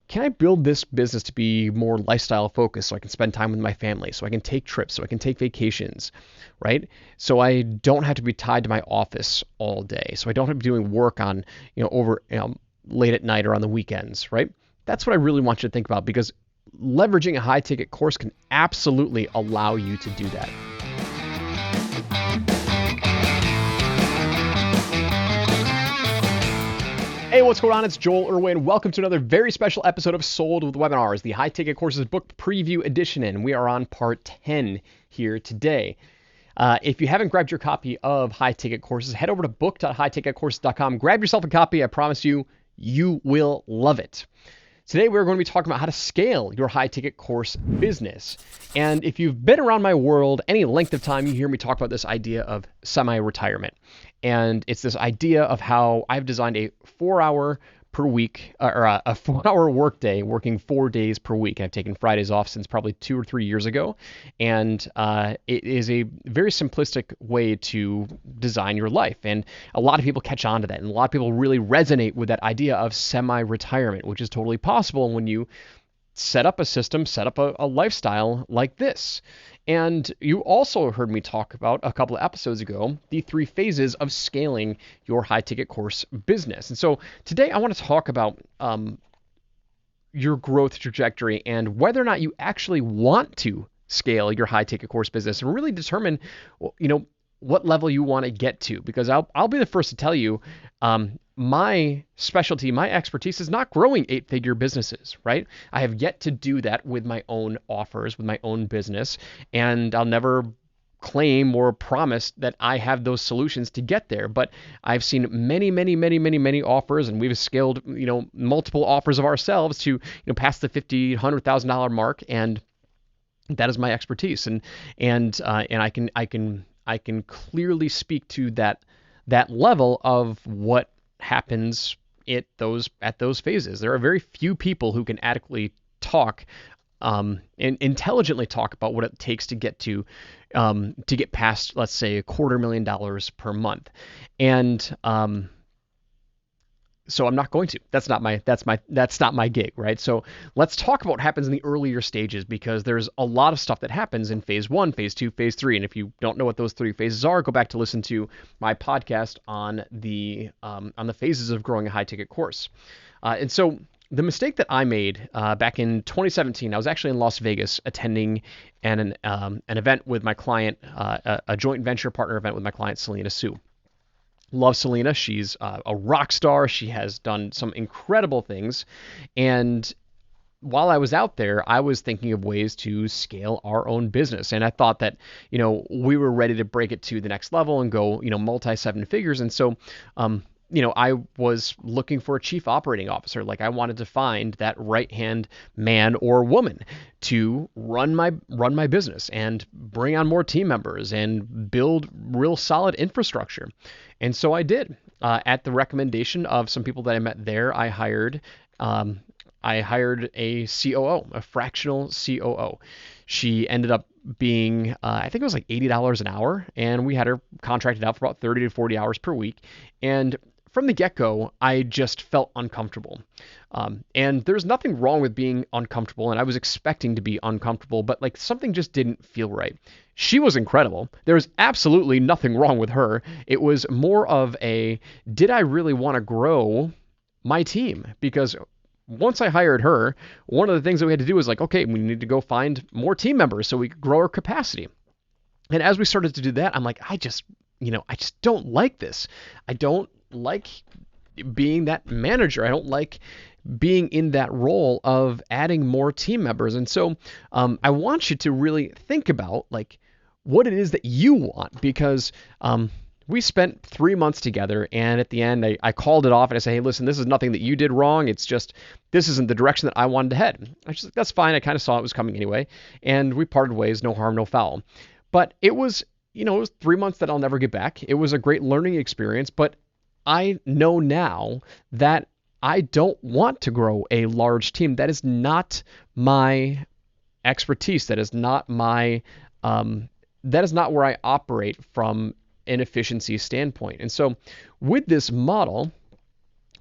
can I build this business to be more lifestyle focused so I can spend time with my family, so I can take trips, so I can take vacations, right? So I don't have to be tied to my office all day. So I don't have to be doing work on, over, late at night or on the weekends, right? That's what I really want you to think about, because leveraging a high ticket course can absolutely allow you to do that. Hey, what's going on? It's Joel Irwin. Welcome to another very special episode of Sold with Webinars, the High Ticket Courses Book Preview Edition, and we are on part 10 here today. If you haven't grabbed your copy of High Ticket Courses, head over to book.highticketcourses.com. Grab yourself a copy. I promise you, you will love it. Today, we're going to be talking about how to scale your high-ticket course business. And if you've been around my world any length of time, you hear me talk about this idea of semi-retirement. And it's this idea of how I've designed a 4-hour per week, or a 4-hour workday, working 4 days per week. I've taken Fridays off since probably 2 or 3 years ago. And it is a very simplistic way to design your life. And a lot of people catch on to that. And a lot of people really resonate with that idea of semi-retirement, which is totally possible when you set up a system, set up a lifestyle like this. And you also heard me talk about a couple of episodes ago, the 3 phases of scaling your high ticket course business. And so today I want to talk about your growth trajectory and whether or not you actually want to scale your high ticket course business and really determine, what level you want to get to. Because I'll be the first to tell you, my specialty, my expertise is not growing 8-figure businesses, right? I have yet to do that with my own offers, with my own business, and I'll never claim or promise that I have those solutions to get there. But I've seen many offers, and we've scaled, multiple offers of ourselves to, past the $50,000, $100,000 mark, and that is my expertise. And I can clearly speak to that level of what happens at those phases. There are very few people who can adequately talk and intelligently talk about what it takes to get past, let's say, $250,000 per month. And so I'm not going to. That's not my gig, right? So let's talk about what happens in the earlier stages, because there's a lot of stuff that happens in phase 1, phase 2, phase 3. And if you don't know what those 3 phases are, go back to listen to my podcast on the phases of growing a high ticket course. And so the mistake that I made back in 2017, I was actually in Las Vegas attending an event with my client, a joint venture partner event with my client, Selena Sue. Love Selena. She's a rock star. She has done some incredible things. And while I was out there, I was thinking of ways to scale our own business. And I thought that, we were ready to break it to the next level and go, multi 7 figures. And so, I was looking for a chief operating officer. Like, I wanted to find that right-hand man or woman to run my business and bring on more team members and build real solid infrastructure. And so I did. At the recommendation of some people that I met there, I hired a COO, a fractional COO. She ended up being, I think it was like $80 an hour, and we had her contracted out for about 30 to 40 hours per week. And from the get-go, I just felt uncomfortable. And there's nothing wrong with being uncomfortable, and I was expecting to be uncomfortable, but like something just didn't feel right. She was incredible. There was absolutely nothing wrong with her. It was more of did I really want to grow my team? Because once I hired her, one of the things that we had to do was like, okay, we need to go find more team members so we could grow our capacity. And as we started to do that, I'm like, I just don't like this. I don't like being that manager. I don't like being in that role of adding more team members. And so I want you to really think about like what it is that you want, because we spent 3 months together, and at the end I called it off and I said, hey, listen, this is nothing that you did wrong. It's just, this isn't the direction that I wanted to head. I just, that's fine. I kind of saw it was coming anyway. And we parted ways, no harm, no foul. But it was 3 months that I'll never get back. It was a great learning experience, but I know now that I don't want to grow a large team. That is not my expertise. That is not my, that is not where I operate from an efficiency standpoint. And so with this model,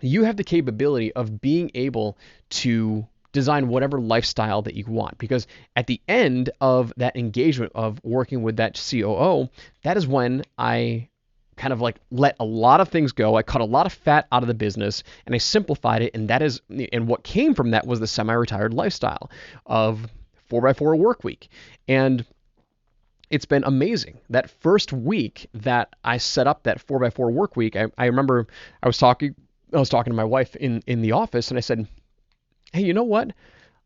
you have the capability of being able to design whatever lifestyle that you want. Because at the end of that engagement of working with that COO, that is when I kind of like let a lot of things go. I cut a lot of fat out of the business and I simplified it. And what came from that was the semi-retired lifestyle of 4x4 work week. And it's been amazing. That first week that I set up that 4x4 work week, I remember I was talking to my wife in the office and I said, hey, you know what?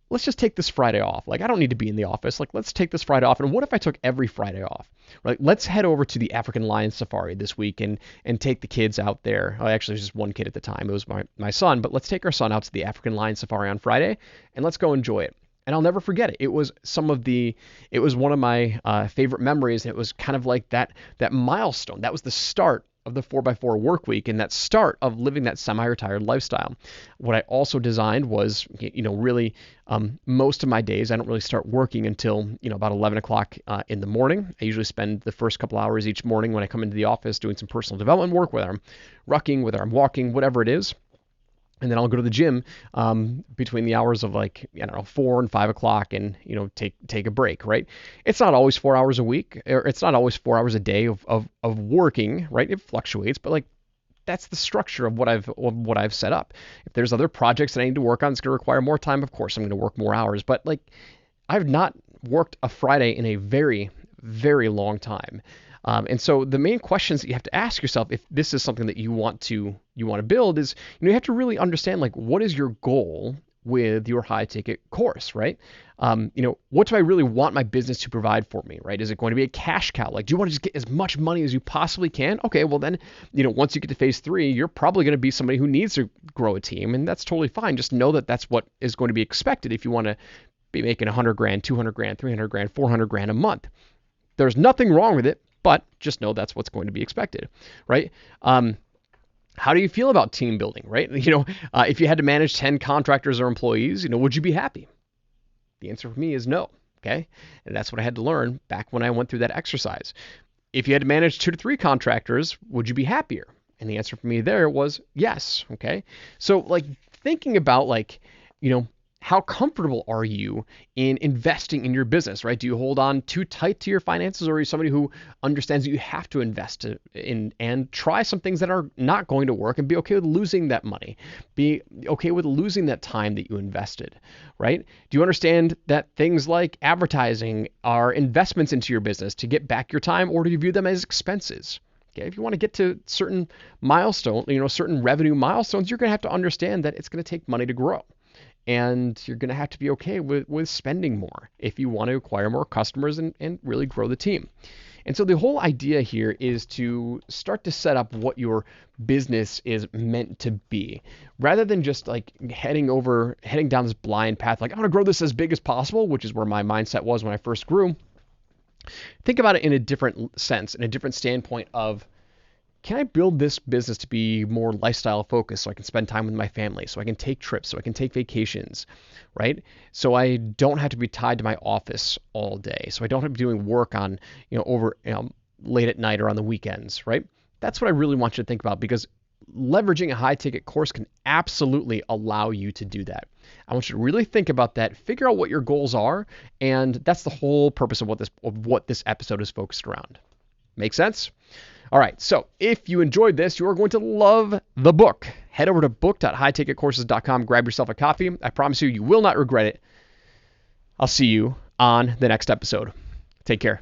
Let's just take this Friday off. Like, I don't need to be in the office. Like, let's take this Friday off. And what if I took every Friday off? Right? Let's head over to the African lion safari this week and take the kids out there. Oh, actually, it was just one kid at the time. It was my son. But let's take our son out to the African lion safari on Friday and let's go enjoy it. And I'll never forget it. It was one of my favorite memories. And it was kind of like that milestone. That was the start of the 4x4 work week and that start of living that semi-retired lifestyle. What I also designed was, really most of my days, I don't really start working until, about 11 o'clock in the morning. I usually spend the first couple hours each morning when I come into the office doing some personal development work, whether I'm rucking, whether I'm walking, whatever it is. And then I'll go to the gym between the hours of 4 and 5 o'clock and, take a break, right? It's not always 4 hours a week, or it's not always 4 hours a day of working, right? It fluctuates, but that's the structure of what I've set up. If there's other projects that I need to work on, it's going to require more time. Of course, I'm going to work more hours, but I've not worked a Friday in a very, very long time. And so the main questions that you have to ask yourself, if this is something that you want to build, is you have to really understand what is your goal with your high ticket course, right? What do I really want my business to provide for me, right? Is it going to be a cash cow? Do you want to just get as much money as you possibly can? Okay, well then, once you get to phase 3, you're probably going to be somebody who needs to grow a team, and that's totally fine. Just know that that's what is going to be expected if you want to be making 100 grand, 200 grand, 300 grand, 400 grand a month. There's nothing wrong with it, but just know that's what's going to be expected, right? How do you feel about team building, right? If you had to manage 10 contractors or employees, would you be happy? The answer for me is no, okay? And that's what I had to learn back when I went through that exercise. If you had to manage 2 to 3 contractors, would you be happier? And the answer for me there was yes, okay? So thinking about how comfortable are you in investing in your business, right? Do you hold on too tight to your finances, or are you somebody who understands that you have to invest in and try some things that are not going to work and be okay with losing that money, be okay with losing that time that you invested, right? Do you understand that things like advertising are investments into your business to get back your time, or do you view them as expenses? Okay, if you want to get to certain milestones, certain revenue milestones, you're going to have to understand that it's going to take money to grow. And you're going to have to be okay with spending more if you want to acquire more customers and really grow the team. And so the whole idea here is to start to set up what your business is meant to be, rather than just heading down this blind path. I want to grow this as big as possible, which is where my mindset was when I first grew. Think about it in a different sense, in a different standpoint of, can I build this business to be more lifestyle focused so I can spend time with my family, so I can take trips, so I can take vacations, right? So I don't have to be tied to my office all day. So I don't have to be doing work on, over late at night or on the weekends, right? That's what I really want you to think about, because leveraging a high ticket course can absolutely allow you to do that. I want you to really think about that, figure out what your goals are, and that's the whole purpose of what this episode is focused around. Make sense? All right, so if you enjoyed this, you are going to love the book. Head over to book.highticketcourses.com, grab yourself a copy. I promise you will not regret it. I'll see you on the next episode. Take care.